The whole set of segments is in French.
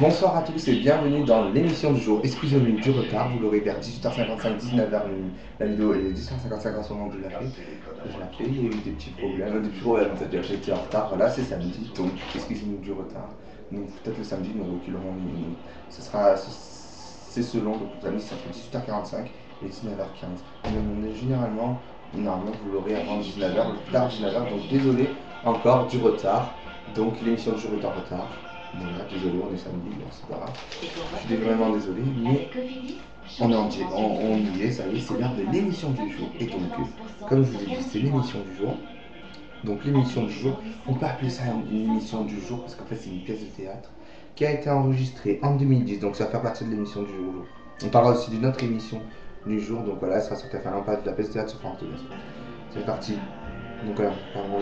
Bonsoir à tous et bienvenue dans l'émission du jour. Excusez-nous du retard, vous l'aurez vers 18h55, 19h minuit. La vidéo est 18h55 en ce moment que je l'ai fait. Il y a eu des petits problèmes, c'est-à-dire que j'étais en retard. Voilà, c'est samedi, donc excusez-nous du retard. Donc peut-être le samedi, nous reculerons minuit. C'est selon, donc le samedi ça fait 18h45 et 19h15. Mais normalement vous l'aurez avant 19h, le plus tard 19h, donc désolé encore du retard. Donc l'émission du jour est en retard. Voilà, désolé, on est samedi, c'est pas grave. Je suis vraiment désolé, mais on y est, ça y est, c'est l'heure de l'émission du jour. Et donc, comme je vous ai dit, c'est l'émission du jour. Donc l'émission du jour, on peut appeler ça une émission du jour parce qu'en fait c'est une pièce de théâtre qui a été enregistrée en 2010, donc ça va faire partie de l'émission du jour. On parlera aussi d'une autre émission du jour, donc voilà, elle sera sur TF1, on parle de la pièce de théâtre sur France 2. C'est parti. Donc voilà,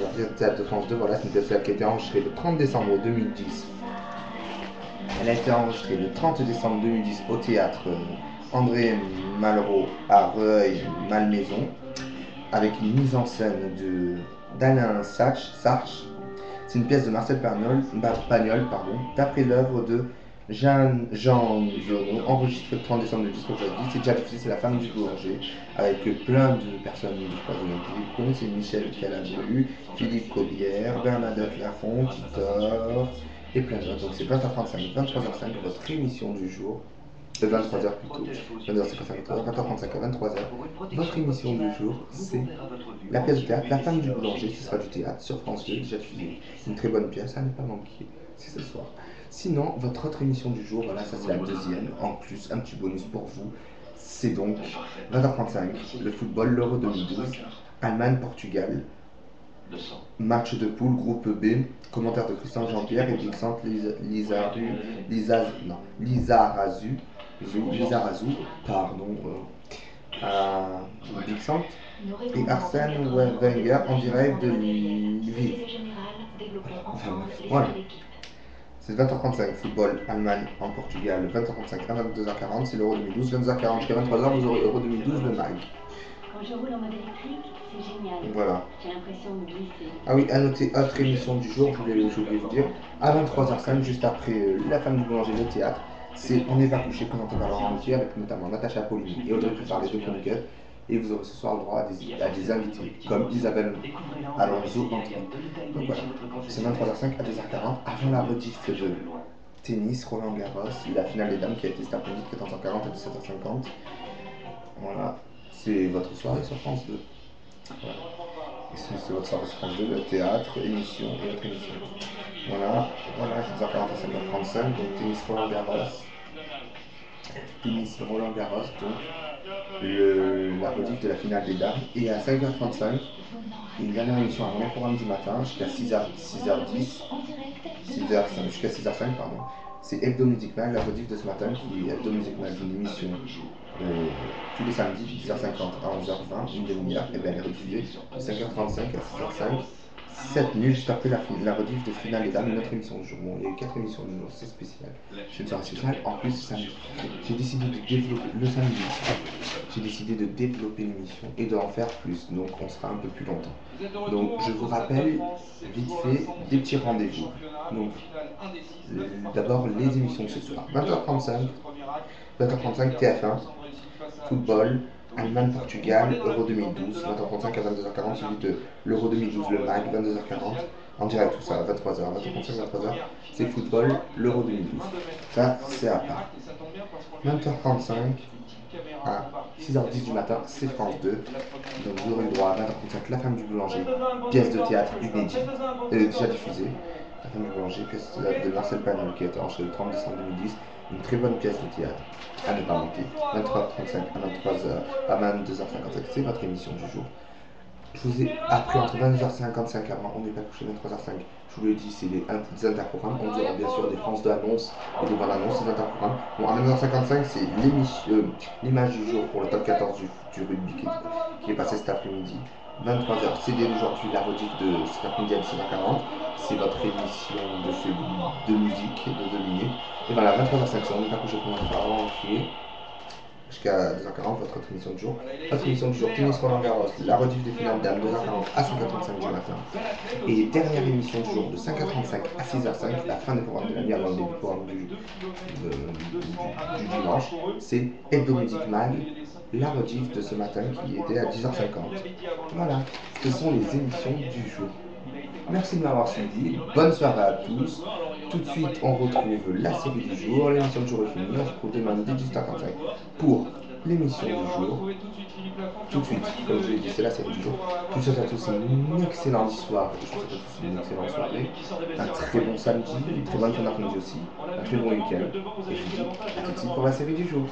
la pièce de théâtre de France 2, voilà, c'est une pièce de théâtre qui a été enregistrée le 30 décembre 2010. Elle a été enregistrée le 30 décembre 2010 au théâtre André Malraux à Rueil-Malmaison, avec une mise en scène d'Alain Sarche. C'est une pièce de Marcel Pagnol, d'après l'œuvre de Jean Genot, enregistrée le 30 décembre 2010, comme je l'ai dit. C'est déjà diffusé, c'est La femme du boulanger, avec plein de personnes. Vous connaissez Michel Calabru, Philippe Collière, Bernadette Lafont, Titor et plein d'autres. Donc c'est 20h35, 23h05, votre émission du jour. De 23h plutôt, 20h35 à 23h. Votre émission du jour, c'est la pièce de théâtre La femme du boulanger, ce sera du théâtre sur France 2, déjà diffusée. Une très bonne pièce, à ne pas manquer, c'est ce soir. Sinon, votre autre émission du jour, voilà, ça c'est la deuxième, en plus, un petit bonus pour vous. C'est donc 20h35, le football, l'Euro 2012, Allemagne-Portugal. Match de poule, groupe B, commentaire de Christian Jean-Pierre et Vicente Lizarazu, pardon, Vicente et Arsène Wenger en direct de Lviv. Enfin, voilà. C'est 20h35, football, Allemagne en Portugal, 20h35 à 22h40, c'est l'Euro 2012, 22h40 jusqu'à 23h, vous aurez Euro 2012, le mag. Quand je roule en mode électrique, c'est génial. Voilà. J'ai l'impression de glisser. Ah oui, à noter, autre émission du jour, je voulais vous dire, à 23h05, juste après La femme du boulanger, le théâtre, c'est On n'est pas couché, présenté par Laurent Ruquier, avec notamment Natacha Polony et Audrey Pulsar, les deux chroniqueurs. Et vous aurez ce soir le droit à des invités, comme Isabelle Alonso André. Donc voilà, c'est 23h05 à 2h40, avant la rediff de tennis, Roland Garros, la finale des dames qui a été cet après-midi de 14h40 à 17h50. Voilà, c'est votre soirée sur France 2. Voilà. C'est votre soirée sur France 2, le théâtre, émission et autre émission. Voilà, 16h40 à 5h35, donc tennis Roland Garros. Tennis Roland Garros, donc la rediff de la finale des dames. Et à 5h35, une dernière émission avant le programme du matin, jusqu'à 6h10, jusqu'à 6h05, pardon. C'est Hebdo Music Mag, la rediff de ce matin, qui est Hebdo Music Mag, une émission tous les samedis de 10h50 à 11h20, une demi-heure, et bien elle est rediffusée de 5h35 à 6h05. 7 nuits juste après la rediff de finale des dames, une autre émission du jour. Bon, il y a eu 4 émissions du jour, c'est spécial. C'est une soirée spéciale. En plus, samedi, j'ai décidé de développer le samedi. J'ai décidé de développer l'émission et d'en faire plus, donc on sera un peu plus longtemps. Donc je vous rappelle vite fait des petits rendez-vous. Donc d'abord les émissions de ce soir. 20h35 TF1, football, Allemagne-Portugal, Euro 2012, 20h35 à 22h40, suivi de l'Euro 2012, le MAG, 22h40, en direct tout ça, à 23h, 20h35, 23h, c'est football, l'Euro 2012. Ça, c'est à part. 20h35 à 6h10 du matin, c'est France 2. Donc vous aurez le droit à 20h35, La femme du boulanger, pièce de théâtre inédite, déjà diffusée. La femme du boulanger, pièce de Marcel Pagnol qui a été enregistrée le 30 décembre 2010. Une très bonne pièce de théâtre, à ne pas manquer. 23h35 à 22h55, c'est votre émission du jour. Je vous ai appris entre 22h55 avant, on n'est pas couché 23h05. Je vous l'ai dit, c'est des interprogrammes. On aura bien sûr des France d'annonces et des bandes annonces, des interprogrammes. Bon, à 22h55, c'est l'image du jour pour le top 14 du rugby qui est passé cet après-midi. 23h, c'est aujourd'hui la rediff de cet après-midi à 17h40. C'est votre émission de musique de 2 minutes. Et voilà, 23h05, on n'est pas couché pour l'instant, avant crier. jusqu'à 2h40, votre autre émission du jour. Votre émission du jour, tennis Roland Garros, la rediff des finales dames, 2h40 à 5h35 du matin. Et dernière émission du jour de 5h35 à 6h05, la fin des programmes de la nuit avant le début du programme du dimanche, c'est Hebdo Music Mag, la rediff de ce matin qui était à 10h50. Voilà, ce sont les émissions du jour. Merci de m'avoir suivi, bonne soirée à tous. Tout de suite, on retrouve la série du jour, l'émission du jour est finie, on se retrouve demain dès 18h45 pour l'émission du jour. Tout de suite, comme je l'ai dit, c'est la série du jour. Je vous souhaite à tous une excellente soirée, je vous souhaite à tous une excellente soirée, un très bon samedi, une très bonne fin d'après-midi aussi, un très bon week-end, et je vous dis à tout de suite pour la série du jour.